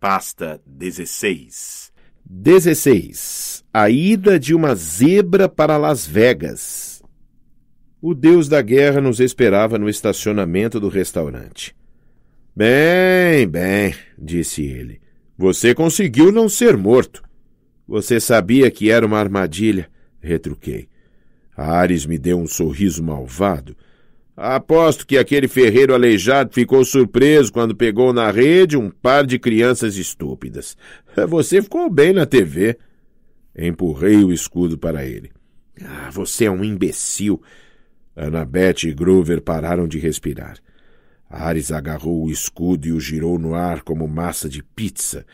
Pasta 16. 16. A ida de uma zebra para Las Vegas. O deus da guerra nos esperava no estacionamento do restaurante. Bem, disse ele. Você conseguiu não ser morto. Você sabia que era uma armadilha, retruquei. Ares me deu um sorriso malvado. Aposto que aquele ferreiro aleijado ficou surpreso quando pegou na rede um par de crianças estúpidas. Você ficou bem na TV. Empurrei o escudo para ele. Você é um imbecil. Annabeth e Grover pararam de respirar. Ares agarrou o escudo e o girou no ar como massa de pizza.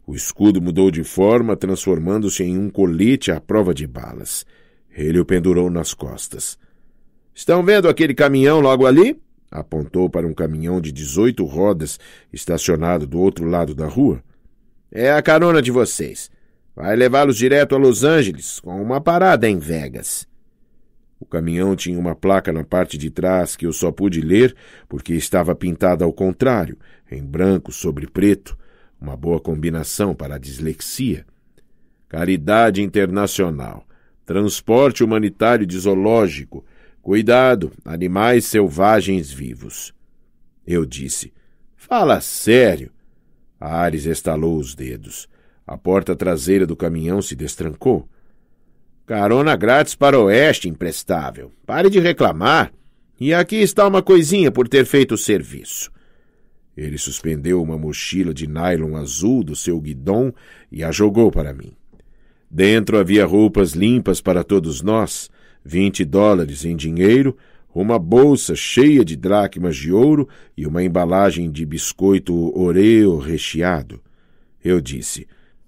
O escudo mudou de forma, transformando-se em um colete à prova de balas. Ele o pendurou nas costas. Estão vendo aquele caminhão logo ali? Apontou para um caminhão de 18 rodas estacionado do outro lado da rua. É a carona de vocês. Vai levá-los direto a Los Angeles, com uma parada em Vegas. O caminhão tinha uma placa na parte de trás que eu só pude ler porque estava pintada ao contrário, em branco sobre preto, uma boa combinação para a dislexia. Caridade Internacional, Transporte Humanitário de Zoológico, Cuidado, animais selvagens vivos. Eu disse, fala sério. Ares estalou os dedos. A porta traseira do caminhão se destrancou. Carona grátis para o oeste, imprestável. Pare de reclamar. E aqui está uma coisinha por ter feito o serviço. Ele suspendeu uma mochila de nylon azul do seu guidão e a jogou para mim. Dentro havia roupas limpas para todos nós, $20 em dinheiro, uma bolsa cheia de dracmas de ouro e uma embalagem de biscoito Oreo recheado. Eu disse,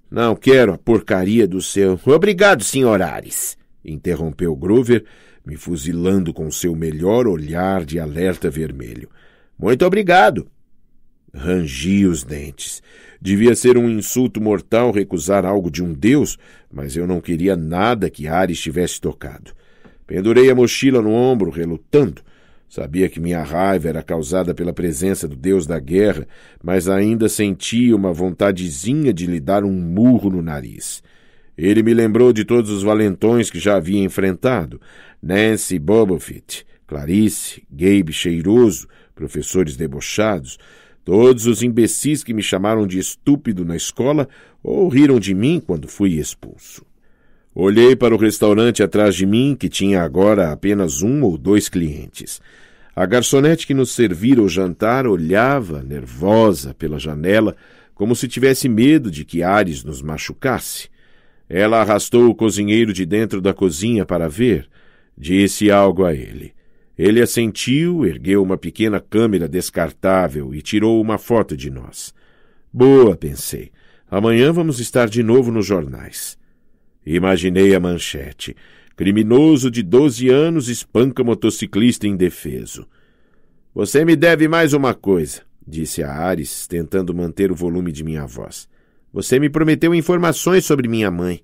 não quero a porcaria do seu... Obrigado, Sr. Ares, interrompeu Grover, me fuzilando com seu melhor olhar de alerta vermelho. Muito obrigado. Rangi os dentes. Devia ser um insulto mortal recusar algo de um deus, mas eu não queria nada que Ares tivesse tocado. Pendurei a mochila no ombro, relutando. Sabia que minha raiva era causada pela presença do deus da guerra, mas ainda sentia uma vontadezinha de lhe dar um murro no nariz. Ele me lembrou de todos os valentões que já havia enfrentado. Nancy Bobofit, Clarice, Gabe Cheiroso, professores debochados, todos os imbecis que me chamaram de estúpido na escola ou riram de mim quando fui expulso. Olhei para o restaurante atrás de mim, que tinha agora apenas 1 ou 2 clientes. A garçonete que nos servira o jantar olhava, nervosa, pela janela, como se tivesse medo de que Ares nos machucasse. Ela arrastou o cozinheiro de dentro da cozinha para ver. Disse algo a ele. Ele assentiu, ergueu uma pequena câmera descartável e tirou uma foto de nós. Boa, pensei. Amanhã vamos estar de novo nos jornais. Imaginei a manchete. Criminoso de 12 anos espanca motociclista indefeso. Você me deve mais uma coisa, disse a Ares, tentando manter o volume de minha voz. Você me prometeu informações sobre minha mãe.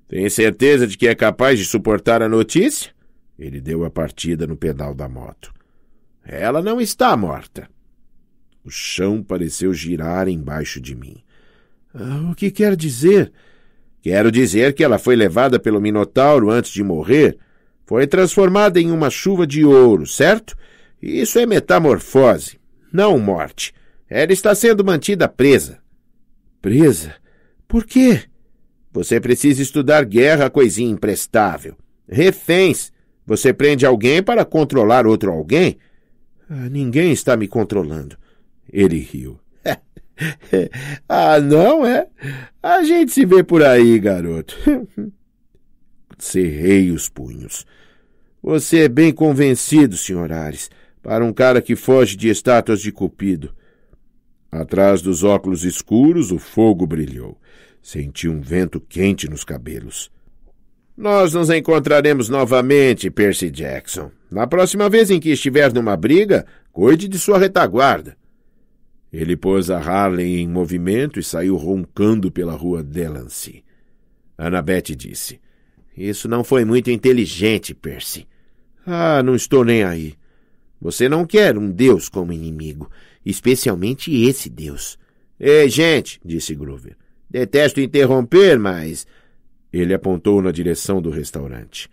Tem certeza de que é capaz de suportar a notícia? Ele deu a partida no pedal da moto. Ela não está morta. O chão pareceu girar embaixo de mim. O que quer dizer? Quero dizer que ela foi levada pelo Minotauro antes de morrer. Foi transformada em uma chuva de ouro, certo? Isso é metamorfose, não morte. Ela está sendo mantida presa. Presa? Por quê? Você precisa estudar guerra, coisinha imprestável. Reféns. Você prende alguém para controlar outro alguém? Ninguém está me controlando. Ele riu. Não é? A gente se vê por aí, garoto. Cerrei os punhos. Você é bem convencido, Sr. Ares, para um cara que foge de estátuas de Cupido. Atrás dos óculos escuros, o fogo brilhou. Senti um vento quente nos cabelos. Nós nos encontraremos novamente, Percy Jackson. Na próxima vez em que estiver numa briga, cuide de sua retaguarda. Ele pôs a Harley em movimento e saiu roncando pela rua Delancey. Annabeth disse, isso não foi muito inteligente, Percy. Não estou nem aí. Você não quer um deus como inimigo, especialmente esse deus. Ei, gente, disse Groover. Detesto interromper, mas... Ele apontou na direção do restaurante.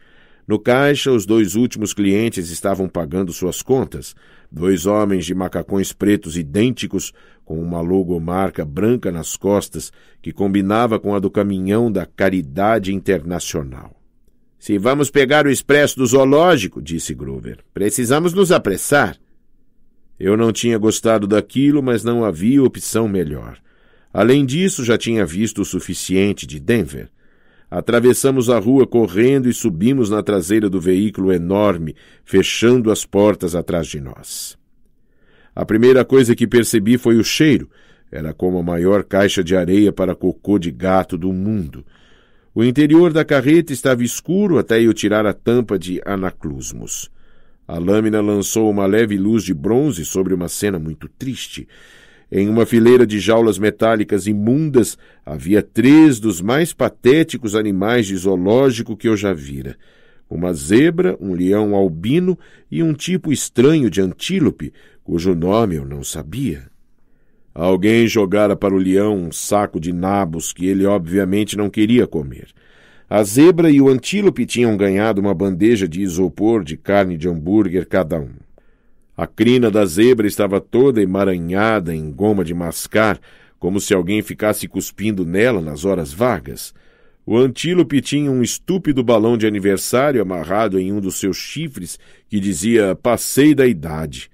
No caixa, os 2 últimos clientes estavam pagando suas contas. 2 homens de macacões pretos idênticos, com uma logomarca branca nas costas, que combinava com a do caminhão da Caridade Internacional. Se vamos pegar o expresso do zoológico, disse Groover, precisamos nos apressar. Eu não tinha gostado daquilo, mas não havia opção melhor. Além disso, já tinha visto o suficiente de Denver. Atravessamos a rua correndo e subimos na traseira do veículo enorme, fechando as portas atrás de nós. A primeira coisa que percebi foi o cheiro. Era como a maior caixa de areia para cocô de gato do mundo. O interior da carreta estava escuro até eu tirar a tampa de anaclusmos. A lâmina lançou uma leve luz de bronze sobre uma cena muito triste. Em uma fileira de jaulas metálicas imundas, havia 3 dos mais patéticos animais de zoológico que eu já vira. Uma zebra, um leão albino e um tipo estranho de antílope, cujo nome eu não sabia. Alguém jogara para o leão um saco de nabos que ele obviamente não queria comer. A zebra e o antílope tinham ganhado uma bandeja de isopor de carne de hambúrguer cada um. A crina da zebra estava toda emaranhada em goma de mascar, como se alguém ficasse cuspindo nela nas horas vagas. O antílope tinha um estúpido balão de aniversário amarrado em um dos seus chifres que dizia "Passei da idade".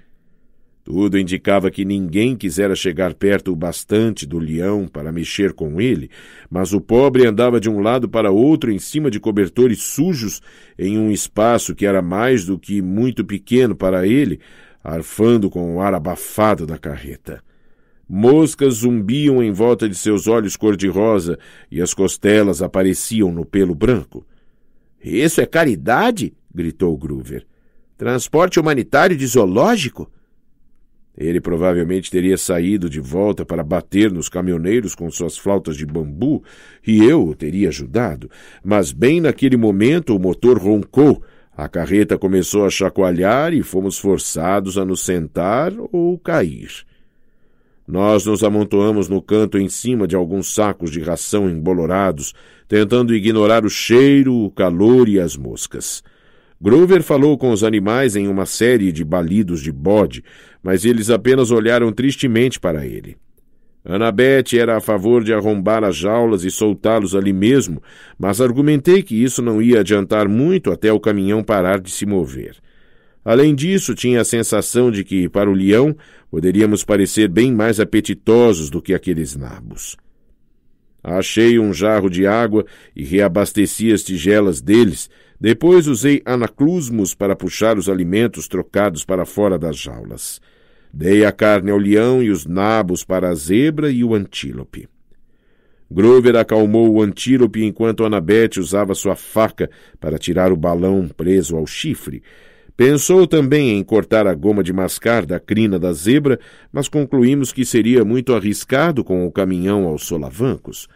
Tudo indicava que ninguém quisera chegar perto o bastante do leão para mexer com ele, mas o pobre andava de um lado para outro em cima de cobertores sujos em um espaço que era mais do que muito pequeno para ele, arfando com o ar abafado da carreta. Moscas zumbiam em volta de seus olhos cor-de-rosa e as costelas apareciam no pelo branco. "Isso é caridade?" gritou Groover. "Transporte humanitário de zoológico?" Ele provavelmente teria saído de volta para bater nos caminhoneiros com suas flautas de bambu, e eu o teria ajudado. Mas bem naquele momento o motor roncou, a carreta começou a chacoalhar e fomos forçados a nos sentar ou cair. Nós nos amontoamos no canto em cima de alguns sacos de ração embolorados, tentando ignorar o cheiro, o calor e as moscas. Groover falou com os animais em uma série de balidos de bode, mas eles apenas olharam tristemente para ele. Annabeth era a favor de arrombar as jaulas e soltá-los ali mesmo, mas argumentei que isso não ia adiantar muito até o caminhão parar de se mover. Além disso, tinha a sensação de que, para o leão, poderíamos parecer bem mais apetitosos do que aqueles nabos. Achei um jarro de água e reabasteci as tigelas deles. Depois usei anaclusmos para puxar os alimentos trocados para fora das jaulas. Dei a carne ao leão e os nabos para a zebra e o antílope. Groover acalmou o antílope enquanto Annabeth usava sua faca para tirar o balão preso ao chifre. Pensou também em cortar a goma de mascar da crina da zebra, mas concluímos que seria muito arriscado com o caminhão aos solavancos.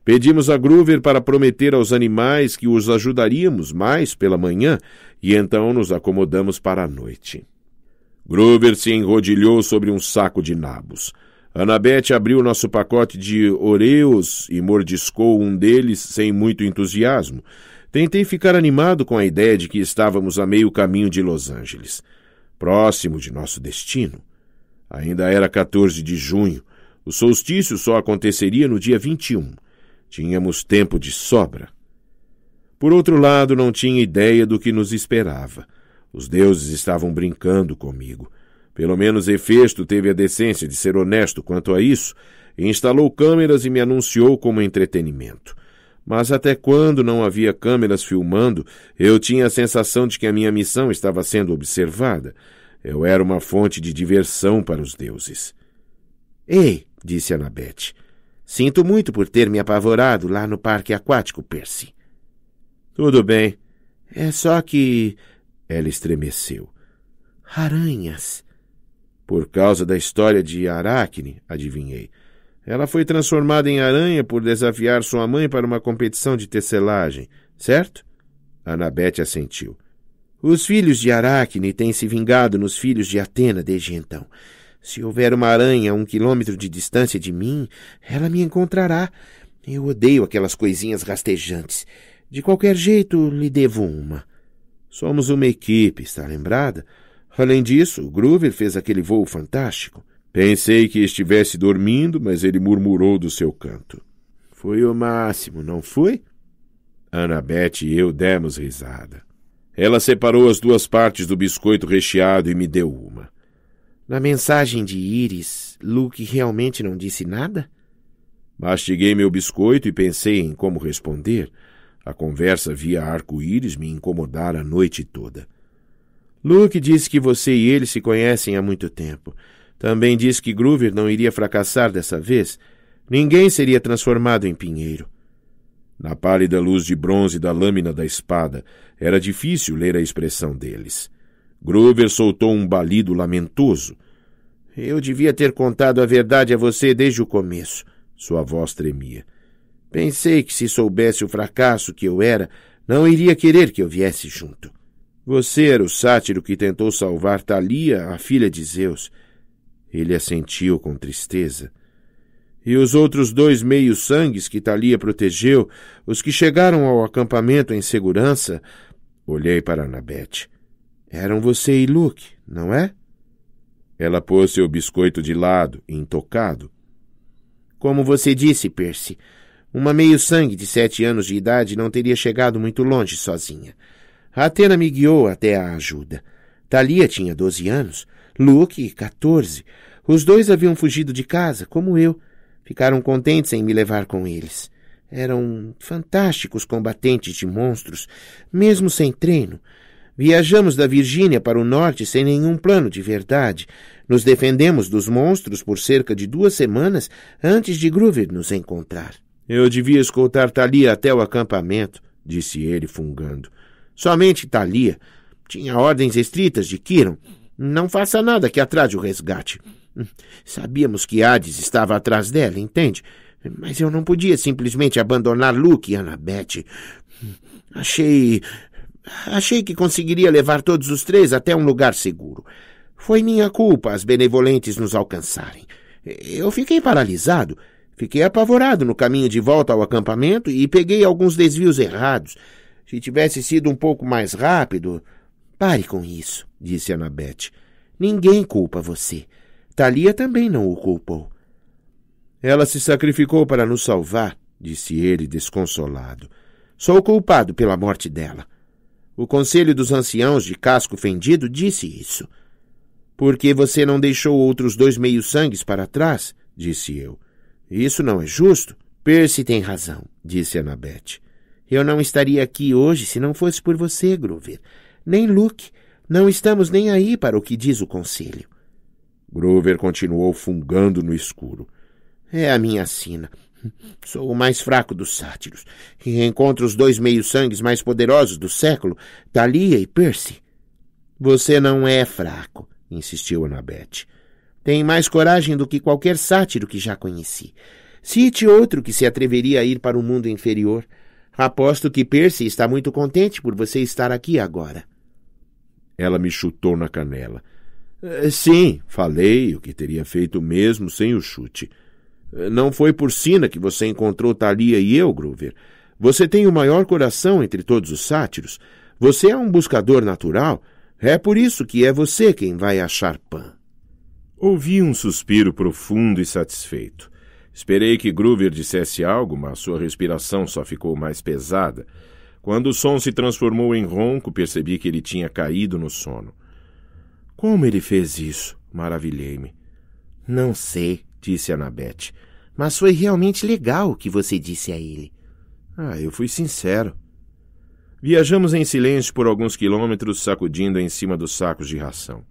Pedimos a Groover para prometer aos animais que os ajudaríamos mais pela manhã e então nos acomodamos para a noite. Groover se enrodilhou sobre um saco de nabos. Annabeth abriu nosso pacote de Oreos e mordiscou um deles sem muito entusiasmo. Tentei ficar animado com a ideia de que estávamos a meio caminho de Los Angeles, próximo de nosso destino. Ainda era 14 de junho. O solstício só aconteceria no dia 21. Tínhamos tempo de sobra. Por outro lado, não tinha ideia do que nos esperava. Os deuses estavam brincando comigo. Pelo menos Hefesto teve a decência de ser honesto quanto a isso, e instalou câmeras e me anunciou como entretenimento. Mas até quando não havia câmeras filmando, eu tinha a sensação de que a minha missão estava sendo observada. Eu era uma fonte de diversão para os deuses. "Ei", disse Annabeth, "sinto muito por ter me apavorado lá no parque aquático, Percy." "Tudo bem. É só que..." Ela estremeceu. "Aranhas." "Por causa da história de Aracne", adivinhei. "Ela foi transformada em aranha por desafiar sua mãe para uma competição de tecelagem, certo?" Annabeth assentiu. "Os filhos de Aracne têm se vingado nos filhos de Atena desde então. Se houver uma aranha a 1 quilômetro de distância de mim, ela me encontrará. Eu odeio aquelas coisinhas rastejantes. De qualquer jeito, lhe devo uma. Somos uma equipe, está lembrada? Além disso, Groover fez aquele voo fantástico. Pensei que estivesse dormindo, mas ele murmurou do seu canto. Foi o máximo, não foi? Annabeth e eu demos risada. Ela separou as 2 partes do biscoito recheado e me deu uma. Na mensagem de Iris, Luke realmente não disse nada? Mastiguei meu biscoito e pensei em como responder. A conversa via arco-íris me incomodara a noite toda. Luke disse que você e ele se conhecem há muito tempo. Também disse que Groover não iria fracassar dessa vez. Ninguém seria transformado em pinheiro. Na pálida luz de bronze da lâmina da espada, era difícil ler a expressão deles. Groover soltou um balido lamentoso. Eu devia ter contado a verdade a você desde o começo. Sua voz tremia. Pensei que se soubesse o fracasso que eu era, não iria querer que eu viesse junto. Você era o sátiro que tentou salvar Thalia, a filha de Zeus. Ele assentiu com tristeza. E os outros 2 meios-sangues que Thalia protegeu, os que chegaram ao acampamento em segurança... Olhei para Annabeth. Eram você e Luke, não é? Ela pôs seu biscoito de lado, intocado. Como você disse, Percy, uma meio-sangue de 7 anos de idade não teria chegado muito longe sozinha. A Athena me guiou até a ajuda. Thalia tinha 12 anos, Luke 14. Os 2 haviam fugido de casa, como eu. Ficaram contentes em me levar com eles. Eram fantásticos combatentes de monstros, mesmo sem treino. Viajamos da Virgínia para o norte sem nenhum plano de verdade. Nos defendemos dos monstros por cerca de 2 semanas antes de Groover nos encontrar. Eu devia escoltar Thalia até o acampamento, disse ele, fungando. Somente Thalia. Tinha ordens estritas de Quiron. Não faça nada que atrase o resgate. Sabíamos que Hades estava atrás dela, entende? Mas eu não podia simplesmente abandonar Luke e Annabeth. Achei que conseguiria levar todos os 3 até um lugar seguro. Foi minha culpa as benevolentes nos alcançarem. Eu fiquei paralisado. Fiquei apavorado no caminho de volta ao acampamento e peguei alguns desvios errados. Se tivesse sido um pouco mais rápido... Pare com isso, disse Annabeth. Ninguém culpa você. Thalia também não o culpou. Ela se sacrificou para nos salvar, disse ele, desconsolado. Sou culpado pela morte dela. O conselho dos anciãos de casco fendido disse isso. Por que você não deixou outros 2 meios-sangues para trás? Disse eu. Isso não é justo. Percy tem razão, disse Annabeth. Eu não estaria aqui hoje se não fosse por você, Groover. Nem Luke. Não estamos nem aí para o que diz o conselho. Groover continuou fungando no escuro. É a minha sina. Sou o mais fraco dos sátiros. E encontro os 2 meios-sangues mais poderosos do século, Thalia e Percy. Você não é fraco, insistiu Annabeth. Tem mais coragem do que qualquer sátiro que já conheci. Cite outro que se atreveria a ir para o mundo inferior. Aposto que Percy está muito contente por você estar aqui agora. Ela me chutou na canela. Sim, falei o que teria feito mesmo sem o chute. Não foi por sina que você encontrou Thalia e eu, Groover. Você tem o maior coração entre todos os sátiros. Você é um buscador natural. É por isso que é você quem vai achar Pan. Ouvi um suspiro profundo e satisfeito. Esperei que Groover dissesse algo, mas sua respiração só ficou mais pesada. Quando o som se transformou em ronco, percebi que ele tinha caído no sono. Como ele fez isso? Maravilhei-me. Não sei, disse Annabeth, mas foi realmente legal o que você disse a ele. Eu fui sincero. Viajamos em silêncio por alguns quilômetros, sacudindo em cima dos sacos de ração.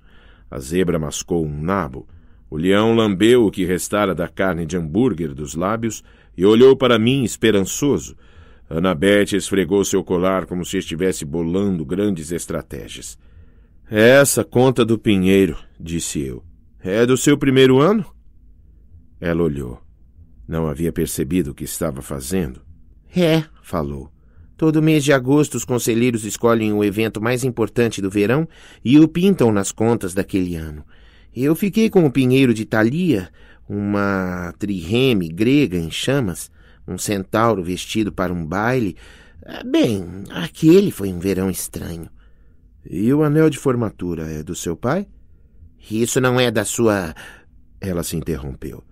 A zebra mascou um nabo. O leão lambeu o que restara da carne de hambúrguer dos lábios e olhou para mim esperançoso. Annabeth esfregou seu colar como se estivesse bolando grandes estratégias. Essa conta do pinheiro, disse eu. É do seu primeiro ano? Ela olhou. Não havia percebido o que estava fazendo. Falou. Todo mês de agosto os conselheiros escolhem o evento mais importante do verão e o pintam nas contas daquele ano. Eu fiquei com o pinheiro de Thalia, uma trireme grega em chamas, um centauro vestido para um baile. Bem, aquele foi um verão estranho. E o anel de formatura é do seu pai? Isso não é da sua... Ela se interrompeu.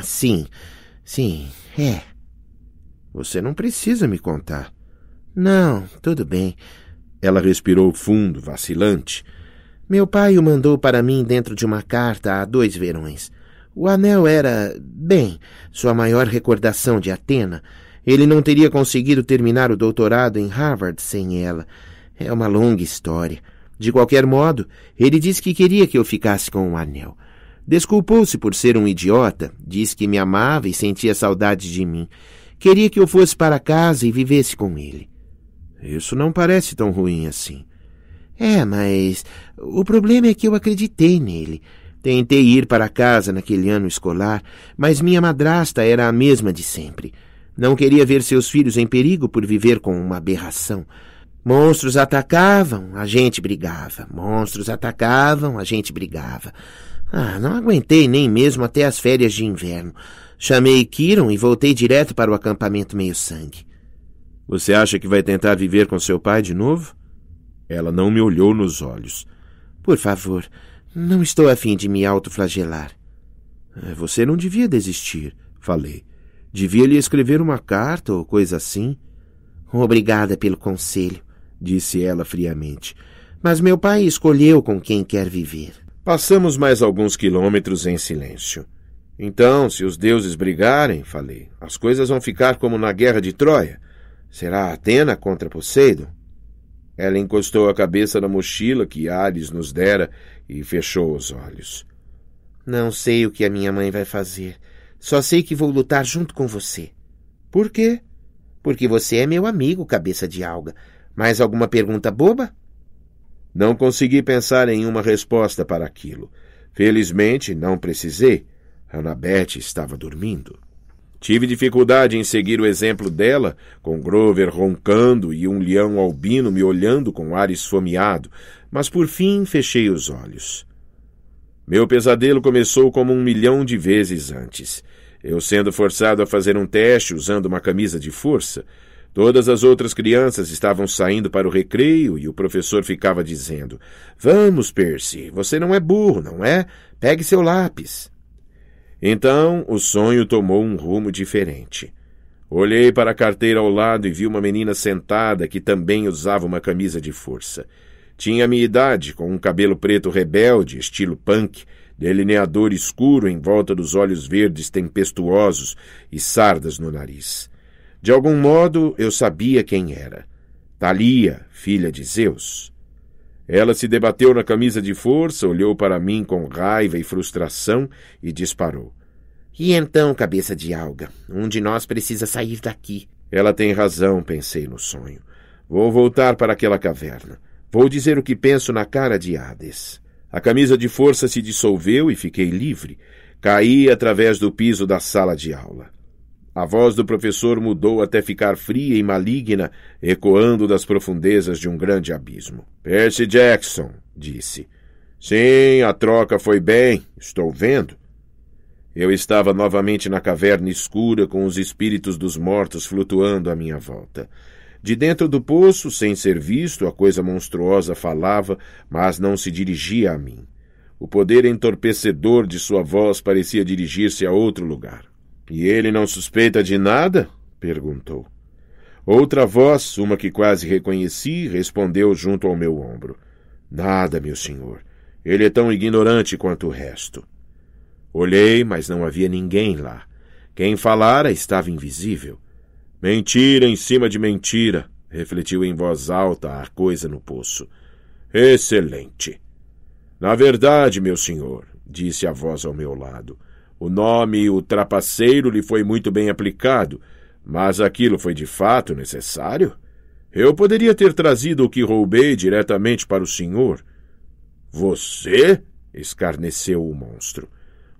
Sim, é. Você não precisa me contar. Não, tudo bem. Ela respirou fundo, vacilante. Meu pai o mandou para mim dentro de uma carta há 2 verões. O anel era, bem, sua maior recordação de Atena. Ele não teria conseguido terminar o doutorado em Harvard sem ela. É uma longa história. De qualquer modo, ele disse que queria que eu ficasse com o anel. Desculpou-se por ser um idiota, disse que me amava e sentia saudade de mim. Queria que eu fosse para casa e vivesse com ele. Isso não parece tão ruim assim. Mas o problema é que eu acreditei nele. Tentei ir para casa naquele ano escolar, mas minha madrasta era a mesma de sempre. Não queria ver seus filhos em perigo por viver com uma aberração. Monstros atacavam, a gente brigava. Monstros atacavam, a gente brigava. Não aguentei nem mesmo até as férias de inverno. Chamei Kiron e voltei direto para o acampamento meio-sangue. Você acha que vai tentar viver com seu pai de novo? Ela não me olhou nos olhos. Por favor, não estou a fim de me autoflagelar. Você não devia desistir, falei. Devia lhe escrever uma carta ou coisa assim. Obrigada pelo conselho, disse ela friamente. Mas meu pai escolheu com quem quer viver. Passamos mais alguns quilômetros em silêncio. Então, se os deuses brigarem, falei, as coisas vão ficar como na guerra de Troia. Será Atena contra Poseidon? Ela encostou a cabeça na mochila que Ares nos dera e fechou os olhos. Não sei o que a minha mãe vai fazer. Só sei que vou lutar junto com você. Por quê? Porque você é meu amigo, cabeça de alga. Mais alguma pergunta boba? Não consegui pensar em uma resposta para aquilo. Felizmente, não precisei. Annabeth estava dormindo. Tive dificuldade em seguir o exemplo dela, com Grover roncando e um leão albino me olhando com ar esfomeado, mas por fim fechei os olhos. Meu pesadelo começou como 1.000.000 de vezes antes. Eu sendo forçado a fazer um teste usando uma camisa de força. Todas as outras crianças estavam saindo para o recreio e o professor ficava dizendo: "Vamos, Percy, você não é burro, não é? Pegue seu lápis." Então, o sonho tomou um rumo diferente. Olhei para a carteira ao lado e vi uma menina sentada que também usava uma camisa de força. Tinha a minha idade, com um cabelo preto rebelde, estilo punk, delineador escuro em volta dos olhos verdes tempestuosos e sardas no nariz. De algum modo, eu sabia quem era. Thalia, filha de Zeus. Ela se debateu na camisa de força, olhou para mim com raiva e frustração e disparou. E então, cabeça de alga, um de nós precisa sair daqui. Ela tem razão, pensei no sonho. Vou voltar para aquela caverna. Vou dizer o que penso na cara de Hades. A camisa de força se dissolveu e fiquei livre. Caí através do piso da sala de aula. A voz do professor mudou até ficar fria e maligna, ecoando das profundezas de um grande abismo. "Percy Jackson", disse. "Sim, a troca foi bem, estou vendo." Eu estava novamente na caverna escura com os espíritos dos mortos flutuando à minha volta. De dentro do poço, sem ser visto, a coisa monstruosa falava, mas não se dirigia a mim. O poder entorpecedor de sua voz parecia dirigir-se a outro lugar. "E ele não suspeita de nada?" perguntou. Outra voz, uma que quase reconheci, respondeu junto ao meu ombro. "Nada, meu senhor. Ele é tão ignorante quanto o resto." Olhei, mas não havia ninguém lá. Quem falara estava invisível. "Mentira em cima de mentira", refletiu em voz alta a coisa no poço. "Excelente." "Na verdade, meu senhor", disse a voz ao meu lado, "o nome o trapaceiro lhe foi muito bem aplicado, mas aquilo foi de fato necessário? Eu poderia ter trazido o que roubei diretamente para o senhor." "Você?" escarneceu o monstro.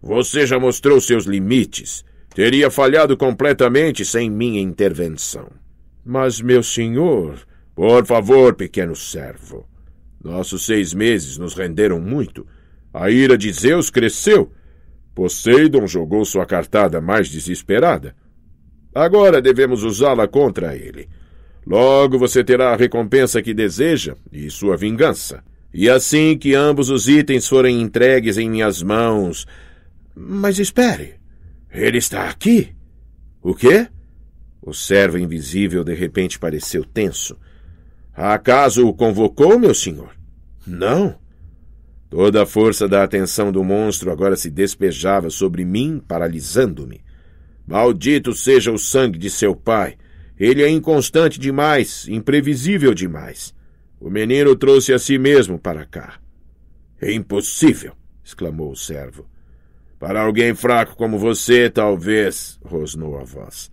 "Você já mostrou seus limites. Teria falhado completamente sem minha intervenção." "Mas, meu senhor..." "Por favor, pequeno servo. Nossos 6 meses nos renderam muito. A ira de Zeus cresceu. Poseidon jogou sua cartada mais desesperada. Agora devemos usá-la contra ele. Logo você terá a recompensa que deseja e sua vingança. E assim que ambos os itens forem entregues em minhas mãos... Mas espere, ele está aqui. O quê? O servo invisível de repente pareceu tenso. Acaso o convocou, meu senhor? Não. Toda a força da atenção do monstro agora se despejava sobre mim, paralisando-me. Maldito seja o sangue de seu pai. Ele é inconstante demais, imprevisível demais. O menino trouxe a si mesmo para cá. É impossível, exclamou o servo. Para alguém fraco como você, talvez, rosnou a voz.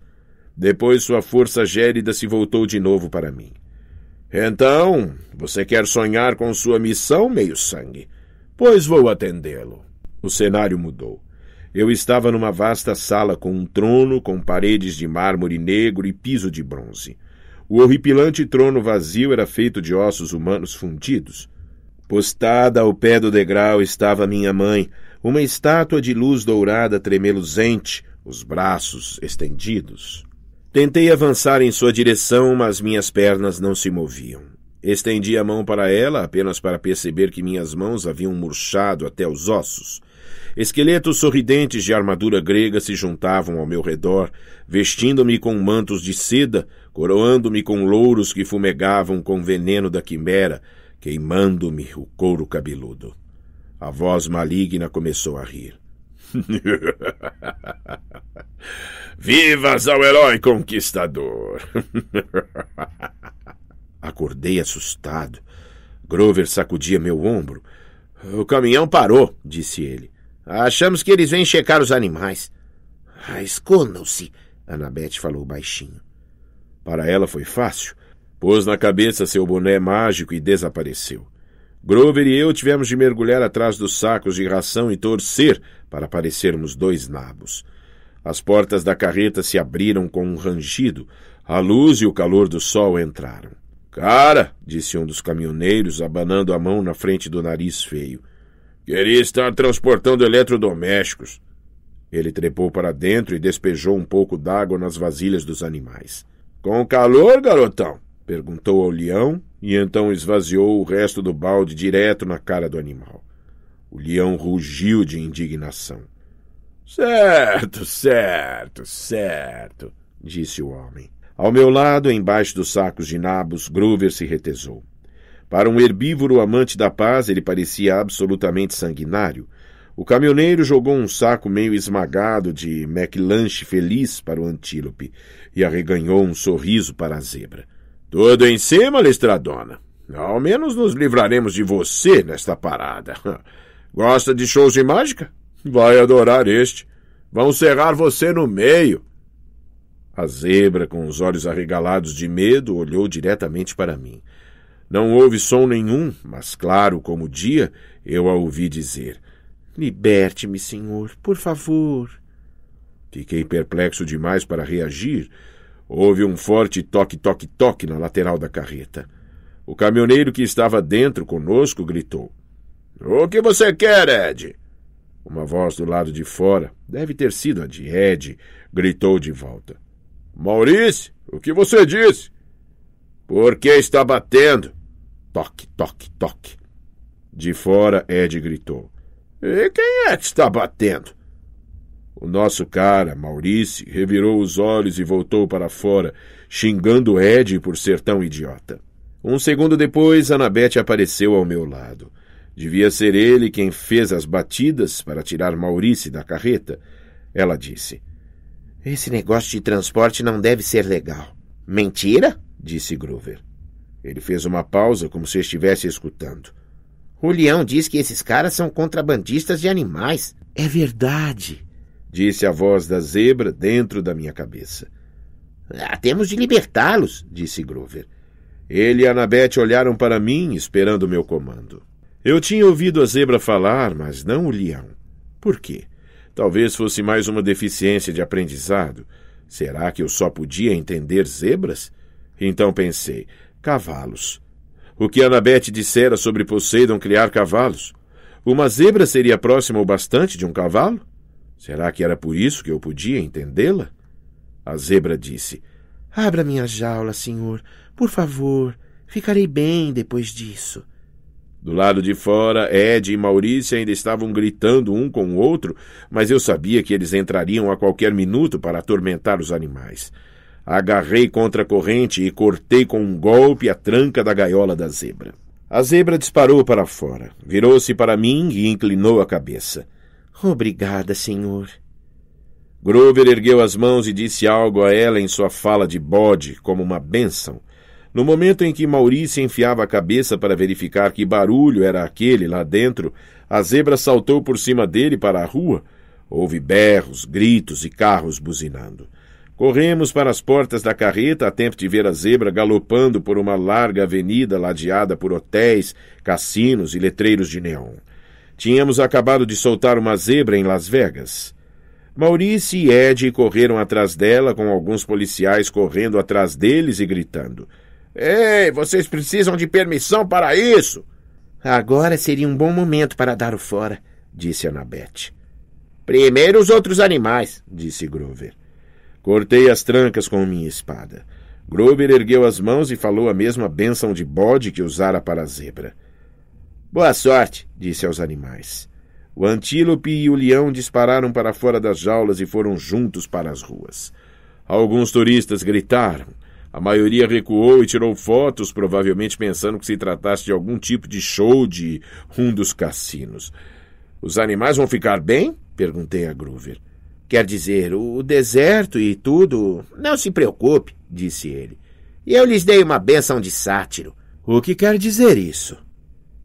Depois sua força gélida se voltou de novo para mim. Então, você quer sonhar com sua missão, meio-sangue? Pois vou atendê-lo. O cenário mudou. Eu estava numa vasta sala com um trono com paredes de mármore negro e piso de bronze. O horripilante trono vazio era feito de ossos humanos fundidos. Postada ao pé do degrau estava minha mãe, uma estátua de luz dourada tremeluzente, os braços estendidos. Tentei avançar em sua direção, mas minhas pernas não se moviam. Estendi a mão para ela apenas para perceber que minhas mãos haviam murchado até os ossos. Esqueletos sorridentes de armadura grega se juntavam ao meu redor, vestindo-me com mantos de seda, coroando-me com louros que fumegavam com veneno da quimera, queimando-me o couro cabeludo. A voz maligna começou a rir. Vivas ao herói conquistador! Acordei assustado. Grover sacudia meu ombro. O caminhão parou, disse ele. Achamos que eles vêm checar os animais. Escondam-se, Annabeth falou baixinho. Para ela foi fácil. Pôs na cabeça seu boné mágico e desapareceu. Grover e eu tivemos de mergulhar atrás dos sacos de ração e torcer para parecermos dois nabos. As portas da carreta se abriram com um rangido. A luz e o calor do sol entraram. Cara, disse um dos caminhoneiros, abanando a mão na frente do nariz feio. Queria estar transportando eletrodomésticos. Ele trepou para dentro e despejou um pouco d'água nas vasilhas dos animais. Com calor, garotão? Perguntou ao leão e então esvaziou o resto do balde direto na cara do animal. O leão rugiu de indignação. Certo, disse o homem. Ao meu lado, embaixo dos sacos de nabos, Grover se retesou. Para um herbívoro amante da paz, ele parecia absolutamente sanguinário. O caminhoneiro jogou um saco meio esmagado de McLanche feliz para o antílope e arreganhou um sorriso para a zebra. Tudo em cima, Lestradona. Ao menos nos livraremos de você nesta parada. Gosta de shows de mágica? Vai adorar este. Vão serrar você no meio. A zebra, com os olhos arregalados de medo, olhou diretamente para mim. Não houve som nenhum, mas claro como o dia, eu a ouvi dizer: Liberte-me, senhor, por favor. Fiquei perplexo demais para reagir. Houve um forte toque-toque-toque na lateral da carreta. O caminhoneiro que estava dentro conosco gritou: O que você quer, Ed? Uma voz do lado de fora, deve ter sido a de Ed, gritou de volta: Maurice, o que você disse? Por que está batendo? Toque, toque, toque. De fora, Ed gritou: E quem é que está batendo? O nosso cara, Maurice, revirou os olhos e voltou para fora, xingando Ed por ser tão idiota. Um segundo depois, Annabeth apareceu ao meu lado. Devia ser ele quem fez as batidas para tirar Maurice da carreta. Ela disse: Esse negócio de transporte não deve ser legal. Mentira? Disse Grover. Ele fez uma pausa como se estivesse escutando. O leão diz que esses caras são contrabandistas de animais. É verdade, disse a voz da zebra dentro da minha cabeça. Temos de libertá-los, disse Grover. Ele e Annabeth olharam para mim, esperando o meu comando. Eu tinha ouvido a zebra falar, mas não o leão. Por quê? Talvez fosse mais uma deficiência de aprendizado. Será que eu só podia entender zebras? Então pensei: cavalos. O que Annabeth dissera sobre Poseidon criar cavalos? Uma zebra seria próxima o bastante de um cavalo? Será que era por isso que eu podia entendê-la? A zebra disse: Abra minha jaula, senhor, por favor. Ficarei bem depois disso. Do lado de fora, Ed e Maurício ainda estavam gritando um com o outro, mas eu sabia que eles entrariam a qualquer minuto para atormentar os animais. Agarrei contra a corrente e cortei com um golpe a tranca da gaiola da zebra. A zebra disparou para fora, virou-se para mim e inclinou a cabeça. Obrigada, senhor. Grover ergueu as mãos e disse algo a ela em sua fala de bode, como uma bênção. No momento em que Maurício enfiava a cabeça para verificar que barulho era aquele lá dentro, a zebra saltou por cima dele para a rua. Houve berros, gritos e carros buzinando. Corremos para as portas da carreta a tempo de ver a zebra galopando por uma larga avenida ladeada por hotéis, cassinos e letreiros de neon. Tínhamos acabado de soltar uma zebra em Las Vegas. Maurício e Ed correram atrás dela, com alguns policiais correndo atrás deles e gritando: Ei, vocês precisam de permissão para isso! Agora seria um bom momento para dar o fora, disse Annabeth. Primeiro os outros animais, disse Grover. Cortei as trancas com minha espada. Grover ergueu as mãos e falou a mesma bênção de bode que usara para a zebra. Boa sorte, disse aos animais. O antílope e o leão dispararam para fora das jaulas e foram juntos para as ruas. Alguns turistas gritaram. A maioria recuou e tirou fotos, provavelmente pensando que se tratasse de algum tipo de show de um dos cassinos. Os animais vão ficar bem? Perguntei a Grover. Quer dizer, o deserto e tudo... Não se preocupe, disse ele. E eu lhes dei uma bênção de sátiro. O que quer dizer isso?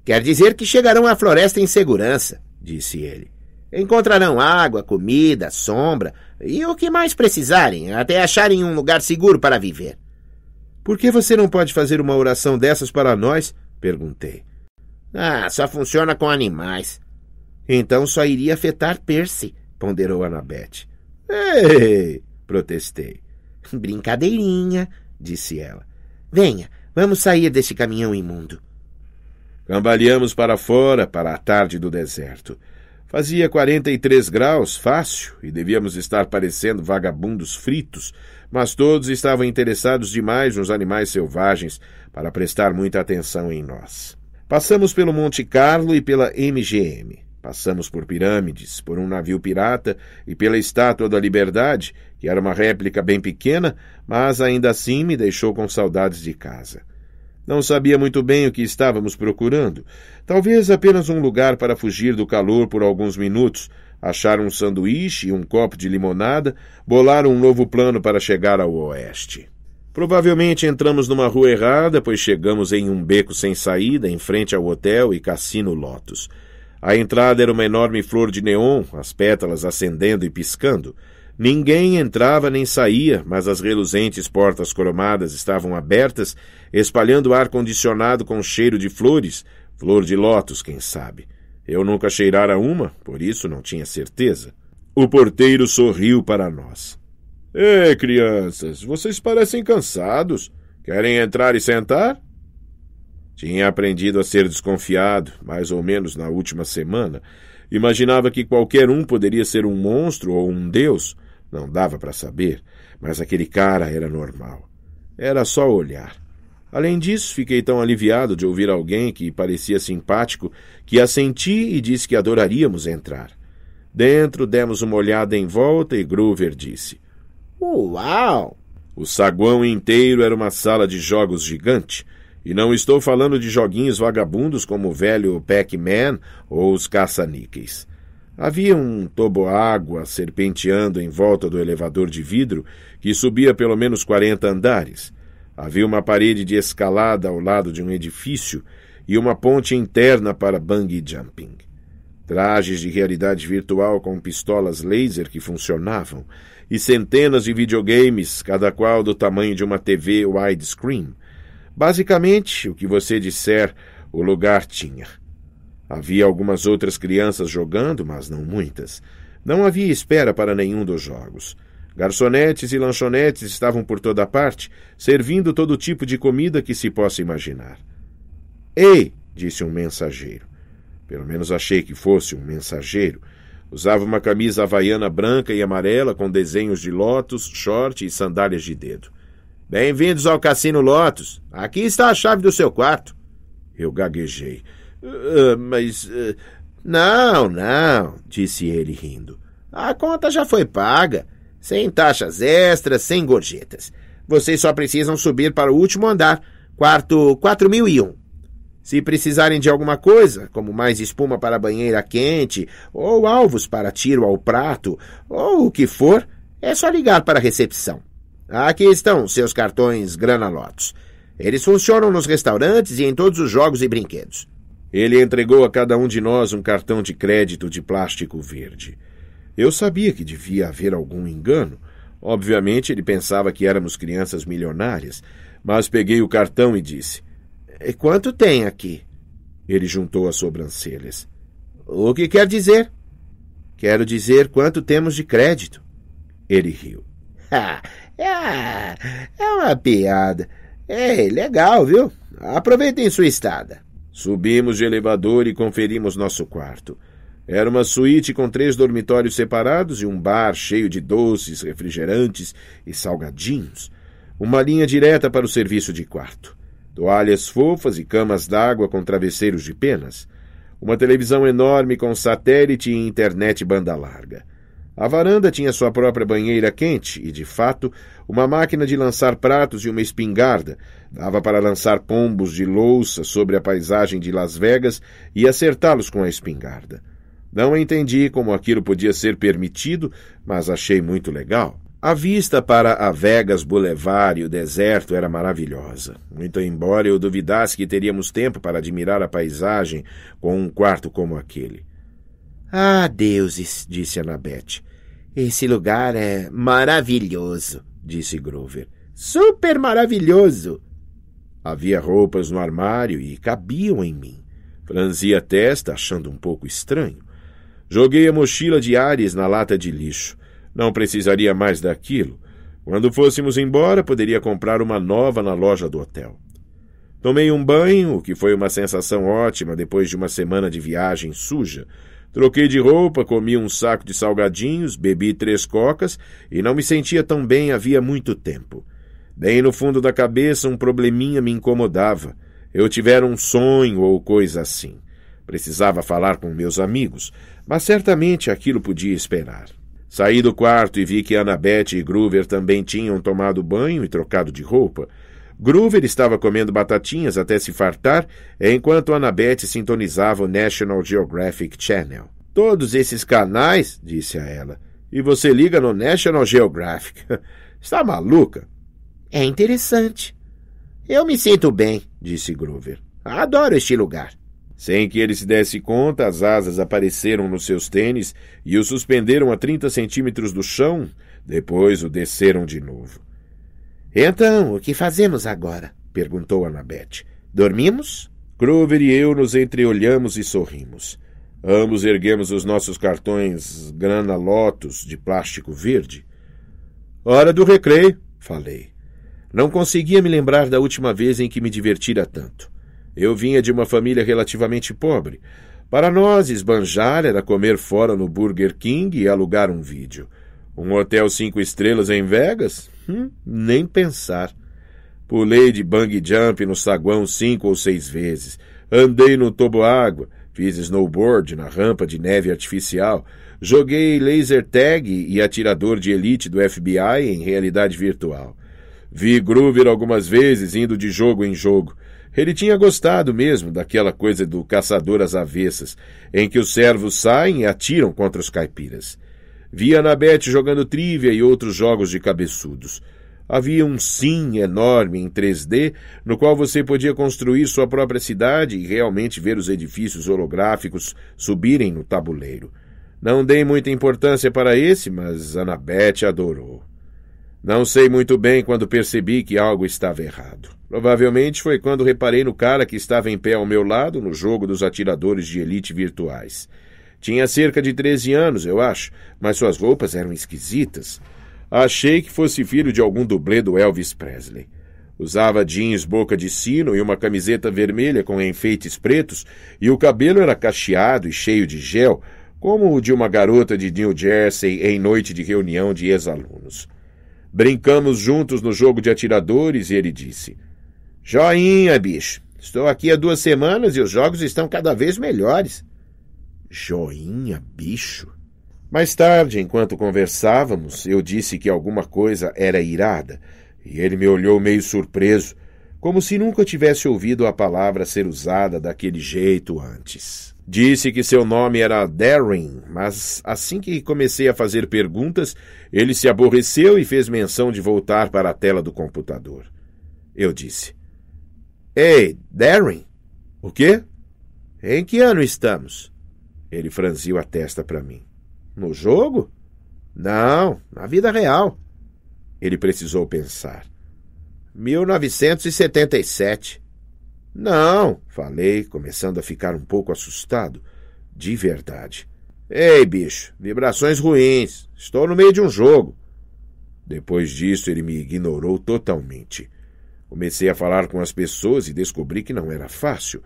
Quer dizer que chegarão à floresta em segurança, disse ele. Encontrarão água, comida, sombra e o que mais precisarem, até acharem um lugar seguro para viver. Por que você não pode fazer uma oração dessas para nós? Perguntei. Só funciona com animais. Então só iria afetar Percy, ponderou Annabeth. Ei, protestei. Brincadeirinha, disse ela. Venha, vamos sair desse caminhão imundo. Cambaleamos para fora, para a tarde do deserto. Fazia 43 graus, fácil, e devíamos estar parecendo vagabundos fritos, mas todos estavam interessados demais nos animais selvagens para prestar muita atenção em nós. Passamos pelo Monte Carlo e pela MGM. Passamos por pirâmides, por um navio pirata e pela Estátua da Liberdade, que era uma réplica bem pequena, mas ainda assim me deixou com saudades de casa. Não sabia muito bem o que estávamos procurando. Talvez apenas um lugar para fugir do calor por alguns minutos, achar um sanduíche e um copo de limonada, bolar um novo plano para chegar ao oeste. Provavelmente entramos numa rua errada, pois chegamos em um beco sem saída, em frente ao hotel e cassino Lotus. A entrada era uma enorme flor de neon, as pétalas acendendo e piscando. Ninguém entrava nem saía, mas as reluzentes portas cromadas estavam abertas, espalhando ar-condicionado com cheiro de flores, flor de lótus, quem sabe. Eu nunca cheirara uma, por isso não tinha certeza. O porteiro sorriu para nós. Ei, crianças, vocês parecem cansados. Querem entrar e sentar? Tinha aprendido a ser desconfiado, mais ou menos na última semana. Imaginava que qualquer um poderia ser um monstro ou um deus. Não dava para saber, mas aquele cara era normal. Era só olhar. Além disso, fiquei tão aliviado de ouvir alguém que parecia simpático que assenti e disse que adoraríamos entrar. Dentro demos uma olhada em volta e Grover disse: Uau! O saguão inteiro era uma sala de jogos gigante. E não estou falando de joguinhos vagabundos como o velho Pac-Man ou os caça-níqueis. Havia um toboágua serpenteando em volta do elevador de vidro que subia pelo menos 40 andares. Havia uma parede de escalada ao lado de um edifício e uma ponte interna para bungee jumping. Trajes de realidade virtual com pistolas laser que funcionavam e centenas de videogames, cada qual do tamanho de uma TV widescreen. Basicamente, o que você disser, o lugar tinha. Havia algumas outras crianças jogando, mas não muitas. Não havia espera para nenhum dos jogos. Garçonetes e lanchonetes estavam por toda parte, servindo todo tipo de comida que se possa imaginar. Ei, disse um mensageiro. Pelo menos achei que fosse um mensageiro. Usava uma camisa havaiana branca e amarela com desenhos de Lotus, short e sandálias de dedo. Bem-vindos ao Cassino Lotus. Aqui está a chave do seu quarto. Eu gaguejei. Não, disse ele rindo. A conta já foi paga. Sem taxas extras, sem gorjetas. Vocês só precisam subir para o último andar, quarto 4001. Se precisarem de alguma coisa, como mais espuma para a banheira quente, ou alvos para tiro ao prato, ou o que for, é só ligar para a recepção. Aqui estão seus cartões Grana Lotus. Eles funcionam nos restaurantes e em todos os jogos e brinquedos. Ele entregou a cada um de nós um cartão de crédito de plástico verde. Eu sabia que devia haver algum engano. Obviamente ele pensava que éramos crianças milionárias, mas peguei o cartão e disse: Quanto tem aqui? Ele juntou as sobrancelhas. O que quer dizer? Quero dizer quanto temos de crédito. Ele riu. É uma piada. Legal, viu? Aproveitem sua estada. Subimos de elevador e conferimos nosso quarto. Era uma suíte com 3 dormitórios separados e um bar cheio de doces, refrigerantes e salgadinhos. Uma linha direta para o serviço de quarto. Toalhas fofas e camas d'água com travesseiros de penas. Uma televisão enorme com satélite e internet banda larga. A varanda tinha sua própria banheira quente e, de fato, uma máquina de lançar pratos e uma espingarda. Dava para lançar pombos de louça sobre a paisagem de Las Vegas e acertá-los com a espingarda. Não entendi como aquilo podia ser permitido, mas achei muito legal. A vista para a Vegas Boulevard e o deserto era maravilhosa, muito embora eu duvidasse que teríamos tempo para admirar a paisagem com um quarto como aquele. Ah, deuses, disse Annabeth. Esse lugar é maravilhoso, disse Grover. Super maravilhoso. Havia roupas no armário e cabiam em mim. Franzi a testa, achando um pouco estranho. Joguei a mochila de Ares na lata de lixo. Não precisaria mais daquilo. Quando fôssemos embora, poderia comprar uma nova na loja do hotel. Tomei um banho, o que foi uma sensação ótima depois de uma semana de viagem suja. Troquei de roupa, comi um saco de salgadinhos, bebi 3 cocas e não me sentia tão bem havia muito tempo. Bem no fundo da cabeça, um probleminha me incomodava. Eu tivera um sonho ou coisa assim. Precisava falar com meus amigos, mas certamente aquilo podia esperar. Saí do quarto e vi que Annabeth e Grover também tinham tomado banho e trocado de roupa. Grover estava comendo batatinhas até se fartar, enquanto Annabeth sintonizava o National Geographic Channel. Todos esses canais, disse a ela, e você liga no National Geographic. Está maluca? É interessante. Eu me sinto bem, disse Grover. Adoro este lugar. Sem que ele se desse conta, as asas apareceram nos seus tênis e o suspenderam a 30 centímetros do chão, depois o desceram de novo. Então, o que fazemos agora? Perguntou Annabeth. Dormimos? Grover e eu nos entreolhamos e sorrimos. Ambos erguemos os nossos cartões Grana Lotus de plástico verde. Hora do recreio, falei. Não conseguia me lembrar da última vez em que me divertira tanto. Eu vinha de uma família relativamente pobre. Para nós, esbanjar era comer fora no Burger King e alugar um vídeo. Um hotel 5 estrelas em Vegas? Nem pensar. Pulei de bungee jump no saguão 5 ou 6 vezes. Andei no toboágua. Fiz snowboard na rampa de neve artificial. Joguei laser tag e atirador de elite do FBI em realidade virtual. Vi Grover algumas vezes indo de jogo em jogo. Ele tinha gostado mesmo daquela coisa do caçador às avessas, em que os servos saem e atiram contra os caipiras. Vi Annabeth jogando trívia e outros jogos de cabeçudos. Havia um sim enorme em 3D, no qual você podia construir sua própria cidade e realmente ver os edifícios holográficos subirem no tabuleiro. Não dei muita importância para esse, mas Annabeth adorou. Não sei muito bem quando percebi que algo estava errado. Provavelmente foi quando reparei no cara que estava em pé ao meu lado no jogo dos atiradores de elite virtuais. Tinha cerca de 13 anos, eu acho, mas suas roupas eram esquisitas. Achei que fosse filho de algum dublê do Elvis Presley. Usava jeans boca de sino e uma camiseta vermelha com enfeites pretos, e o cabelo era cacheado e cheio de gel, como o de uma garota de New Jersey em noite de reunião de ex-alunos. Brincamos juntos no jogo de atiradores e ele disse: "Joinha, bicho. Estou aqui há 2 semanas e os jogos estão cada vez melhores." Joinha, bicho? Mais tarde, enquanto conversávamos, eu disse que alguma coisa era irada, e ele me olhou meio surpreso, como se nunca tivesse ouvido a palavra ser usada daquele jeito antes. Disse que seu nome era Darren, mas assim que comecei a fazer perguntas, ele se aborreceu e fez menção de voltar para a tela do computador. Eu disse: "Ei, Darren." "O quê?" "Em que ano estamos?" Ele franziu a testa para mim. "No jogo?" "Não, na vida real." Ele precisou pensar. 1977. "Não," falei, começando a ficar um pouco assustado. De verdade. "Ei, bicho, vibrações ruins. Estou no meio de um jogo." Depois disso, ele me ignorou totalmente. Comecei a falar com as pessoas e descobri que não era fácil.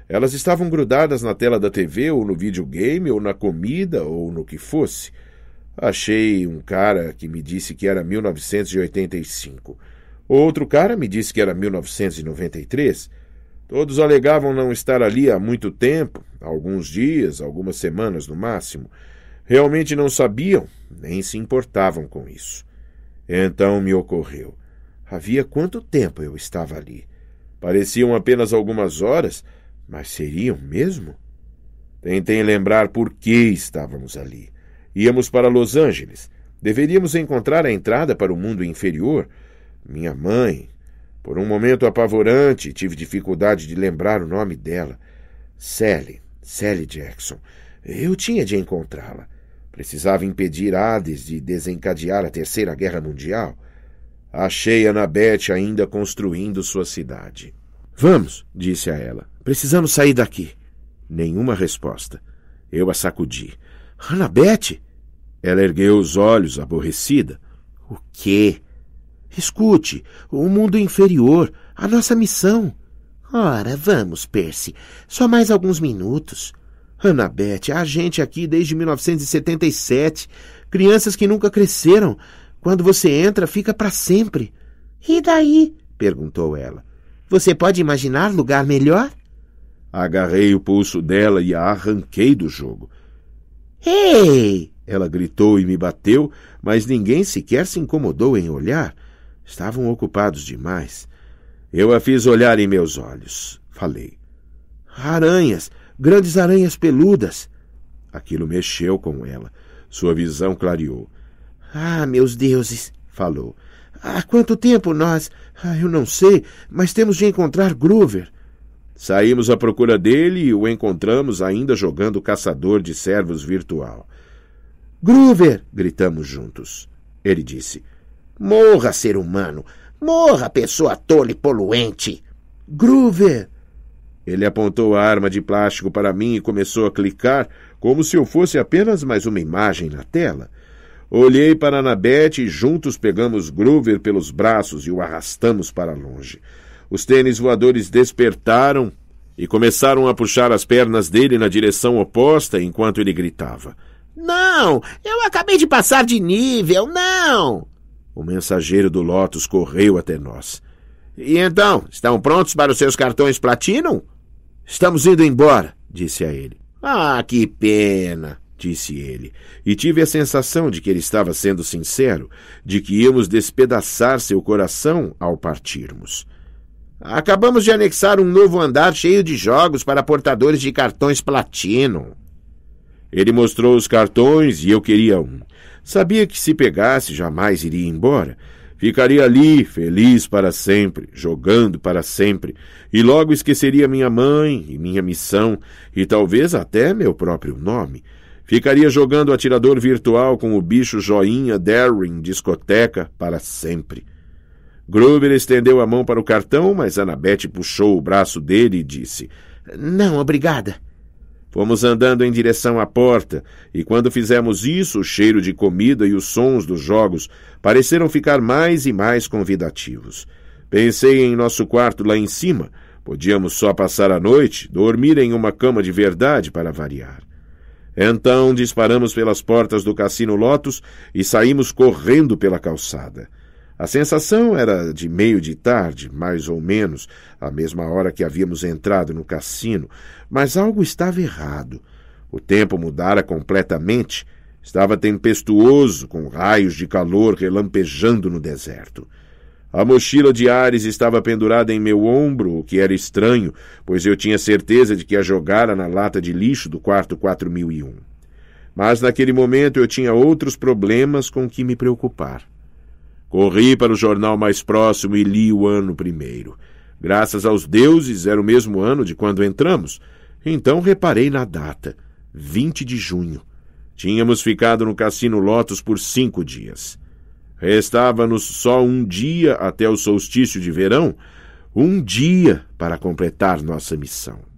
Elas estavam grudadas na tela da TV, ou no videogame, ou na comida, ou no que fosse. Achei um cara que me disse que era 1985. Outro cara me disse que era 1993. Todos alegavam não estar ali há muito tempo, alguns dias, algumas semanas no máximo. Realmente não sabiam, nem se importavam com isso. Então me ocorreu. Havia quanto tempo eu estava ali? Pareciam apenas algumas horas, mas seriam mesmo? Tentei lembrar por que estávamos ali. Íamos para Los Angeles. Deveríamos encontrar a entrada para o mundo inferior. Minha mãe... Por um momento apavorante, tive dificuldade de lembrar o nome dela. Sally Jackson. Eu tinha de encontrá-la. Precisava impedir Hades de desencadear a Terceira Guerra Mundial. Achei Annabeth ainda construindo sua cidade. "Vamos," disse a ela. "Precisamos sair daqui." Nenhuma resposta. Eu a sacudi. "Annabeth?" Ela ergueu os olhos, aborrecida. "O quê?" "Escute, o mundo inferior, a nossa missão." "Ora, vamos, Percy. Só mais alguns minutos." "Annabeth, há gente aqui desde 1977. Crianças que nunca cresceram. Quando você entra, fica para sempre." "E daí?" perguntou ela. "Você pode imaginar lugar melhor?" Agarrei o pulso dela e a arranquei do jogo. "Ei!" Ela gritou e me bateu, mas ninguém sequer se incomodou em olhar. Estavam ocupados demais. Eu a fiz olhar em meus olhos. Falei: "Aranhas, grandes aranhas peludas." Aquilo mexeu com ela. Sua visão clareou. "Ah, meus deuses," falou. "Há quanto tempo nós... eu não sei, mas temos de encontrar Groover." Saímos à procura dele e o encontramos ainda jogando caçador de servos virtual. "Groover!" gritamos juntos. Ele disse: "Morra, ser humano! Morra, pessoa tola e poluente!" "Groover!" Ele apontou a arma de plástico para mim e começou a clicar, como se eu fosse apenas mais uma imagem na tela. Olhei para Annabeth e juntos pegamos Groover pelos braços e o arrastamos para longe. Os tênis voadores despertaram e começaram a puxar as pernas dele na direção oposta enquanto ele gritava: "Não! Eu acabei de passar de nível! Não!" O mensageiro do Lotus correu até nós. "E então, estão prontos para os seus cartões Platinum?" "Estamos indo embora," disse a ele. "Ah, que pena," disse ele, e tive a sensação de que ele estava sendo sincero, de que íamos despedaçar seu coração ao partirmos. "Acabamos de anexar um novo andar cheio de jogos para portadores de cartões Platinum." Ele mostrou os cartões e eu queria um. Sabia que se pegasse jamais iria embora. Ficaria ali, feliz para sempre, jogando para sempre, e logo esqueceria minha mãe e minha missão, e talvez até meu próprio nome. Ficaria jogando atirador virtual com o bicho joinha Darren discoteca para sempre. Groover estendeu a mão para o cartão, mas Annabeth puxou o braço dele e disse: "Não, obrigada." Fomos andando em direção à porta, e quando fizemos isso, o cheiro de comida e os sons dos jogos pareceram ficar mais e mais convidativos. Pensei em nosso quarto lá em cima. Podíamos só passar a noite, dormir em uma cama de verdade para variar. Então disparamos pelas portas do Cassino Lotus e saímos correndo pela calçada. A sensação era de meio de tarde, mais ou menos, a mesma hora que havíamos entrado no cassino, mas algo estava errado. O tempo mudara completamente. Estava tempestuoso, com raios de calor relampejando no deserto. A mochila de Ares estava pendurada em meu ombro, o que era estranho, pois eu tinha certeza de que a jogara na lata de lixo do quarto 4001. Mas naquele momento eu tinha outros problemas com que me preocupar. Corri para o jornal mais próximo e li o ano primeiro. Graças aos deuses, era o mesmo ano de quando entramos. Então reparei na data, 20 de junho. Tínhamos ficado no Cassino Lotus por 5 dias. Restava-nos só um dia até o solstício de verão, um dia para completar nossa missão.